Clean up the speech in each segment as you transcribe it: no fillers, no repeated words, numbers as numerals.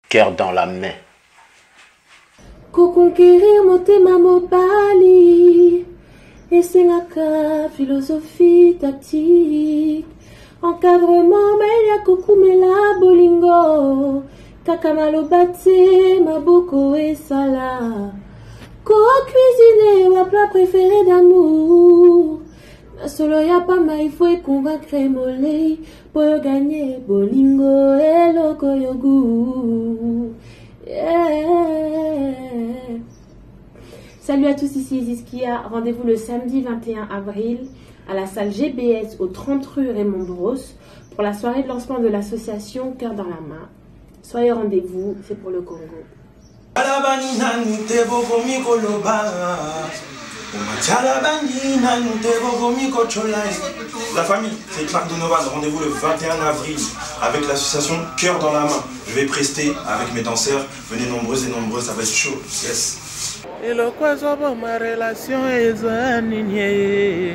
cœur dans la main. Kokonquérir motema mobali esengaka philosophie tactique encadrement meya kokumela bolingo kaka maloba te maboko esala co-cuisiner ma plat préféré d'amour solo ya pamba il faut convaincre molei pour gagner bolingo eloko yogu. Yeah. Salut à tous, ici Zizkia. Rendez-vous le samedi 21 avril à la salle GBS au 30 rue Raymond Bros pour la soirée de lancement de l'association Cœur dans la main. Soyez au rendez-vous, c'est pour le Congo. La famille, c'est le parc de Novane. Rendez-vous le 21 avril avec l'association Cœur dans la main. Je vais prester avec mes danseurs. Venez nombreuses et nombreux, ça va être chaud. Yes. Hello, quoi, ça va, ma relation est animée.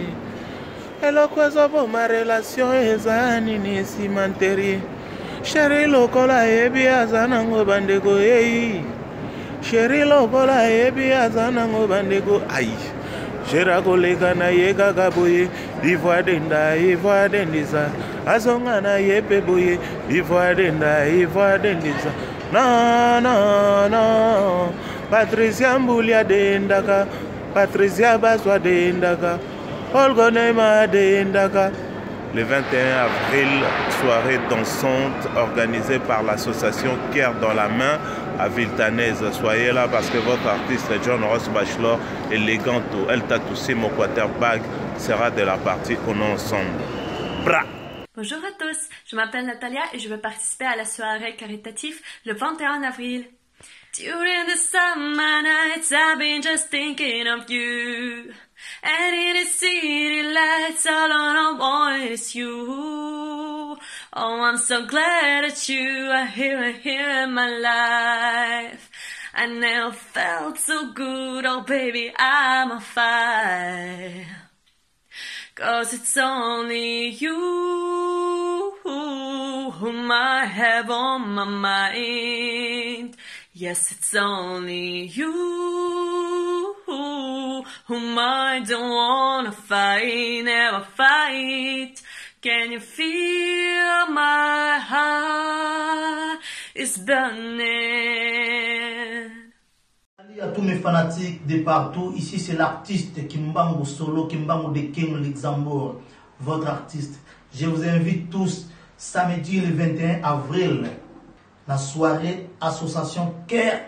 Hello, quoi, ça va, ma relation est animée. Cimenterie. Chérie, lokola, ebi, azanango, bandego, hey. Chérie, lokola, ebi, azanango, bandego, aïe. Sherakolekana yega gaboye ivoire denda ivoire dendisa azongana yepe boye ivoire denda ivoire dendisa non non non Patricia Mboulia dendaka Patricia Baswa dendaka Olgonema dendaka. Le 21 avril, soirée dansante organisée par l'association Cœur dans la main à Villetaneuse. Soyez là parce que votre artiste John Ross Bachelor, Eleganto, El Tatousimo Quarterback sera de la partie On est ensemble. Bra! Bonjour à tous, je m'appelle Natalia et je vais participer à la soirée caritative le 21 avril. During the summer nights I've been just thinking of you. And in the city lights, all I want is you. Oh, I'm so glad that you are here in my life. I never felt so good, oh baby, I'm on fire. 'Cause it's only you whom I have on my mind. Yes, it's only you whom I don't wanna fight, never fight. Can you feel my heart is burning? Salut à tous mes fanatiques de partout, ici c'est l'artiste Kimbangu Solo, Kimbangu de King Luxembourg, votre artiste. Je vous invite tous samedi le 21 avril, la soirée association Cœur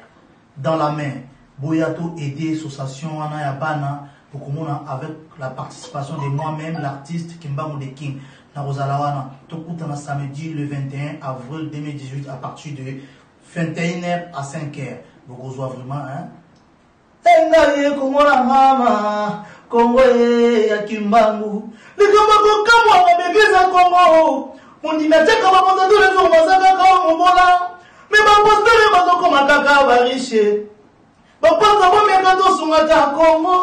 dans la main. Boyato aider association Anayabana pour comment avec la participation de moi-même l'artiste Kimbangu de King na Rosalawana tout le samedi le 21 avril 2018 à partir de 21h à 5h. Vous reçoivez vraiment hein. Engaye Congo la mama Congo ya Kimbangu les Kimbangu comme on bébé à Congo on dit mais c'est comment on tous les jours on s'en va comme voilà mais ma poste les mazo comme kaka bariche. Papa, ça va mettre dans son gâteau Congo.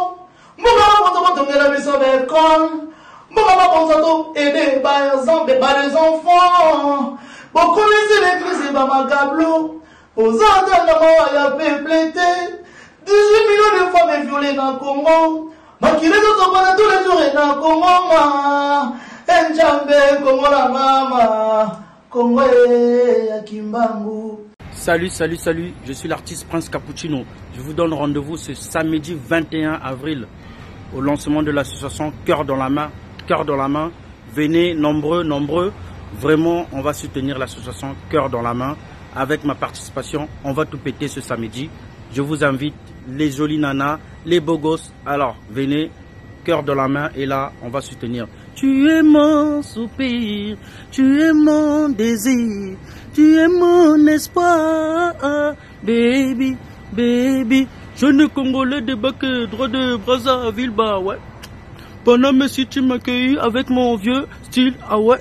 Moi, on va tomber la maison de l'école. Moi, on va aider par exemple les enfants. Pour connaître l'église et ma cablo. Aux autres, il y a peuplé. 18 millions de femmes violées dans le Congo. Ma qui les autres sont tous les jours dans le Congo. Njambe, Congo la mama. Congo ya Kimbangu. Salut, salut, salut, je suis l'artiste Prince Cappuccino. Je vous donne rendez-vous ce samedi 21 avril au lancement de l'association Cœur dans la main. Cœur dans la main, venez nombreux, nombreux. Vraiment, on va soutenir l'association Cœur dans la main. Avec ma participation, on va tout péter ce samedi. Je vous invite, les jolies nanas, les beaux gosses. Alors, venez, Cœur dans la main et là, on va soutenir. Tu es mon soupir, tu es mon désir. Tu es mon espoir, baby, baby. Jeune Congolais de Baké, droit de Brazzaville, bah ouais. Bonhomme, si tu m'accueilles avec mon vieux style, ah ouais.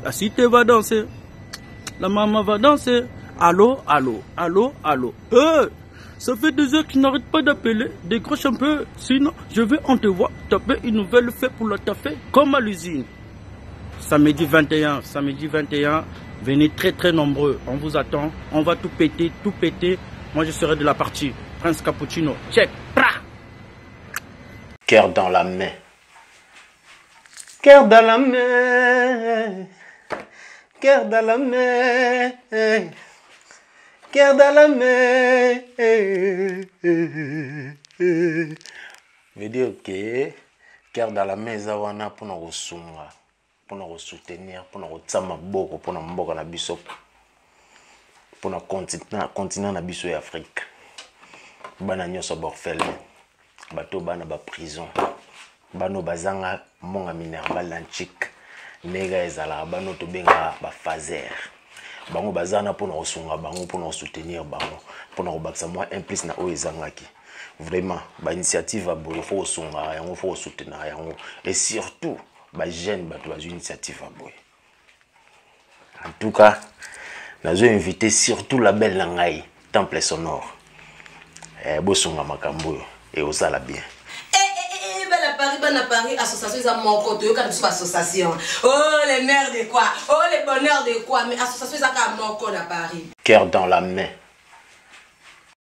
La cité va danser, la maman va danser. Allô, allô, allô, allô. Ça fait 2 heures qu'ils n'arrêtent pas d'appeler. Décroche un peu, sinon je vais, on te voit, taper une nouvelle fête pour la taffer, comme à l'usine. Samedi 21, Venez très nombreux. On vous attend. On va tout péter, tout péter. Moi, je serai de la partie. Prince Cappuccino. Check. Pra. Cœur dans la main. Cœur dans la main. Cœur dans la main. Cœur dans la main. Veut dire que cœur dans la main, ça va pour nous soutenir, pour nous soutenir, pour nous tsama boko, pour nous mboka na biso, pour nous continent na biso Afrique. Bana nyoso borfelin, bato bana ba prison, bano bazanga monga mineral lanchik, nega ezala bano to benga ba fazer. Bango bazana pour nous sunga bango, pour nous soutenir bango, pour nous baksa moi implice na o ezangaki. Vraiment, ba initiative aboye faut sunga yango faut soutenir yango et surtout ba jeune bato ba initiative aboye. En tout cas, nous avons invité surtout la belle Nangai, Temple Sonore. Bosunga makambo et osala bien. Bana Paris, association, ça mon côté, association. Oh, les mères de quoi? Oh, les bonheurs de quoi? Mais association, ça mon côté à Paris. Cœur dans la main.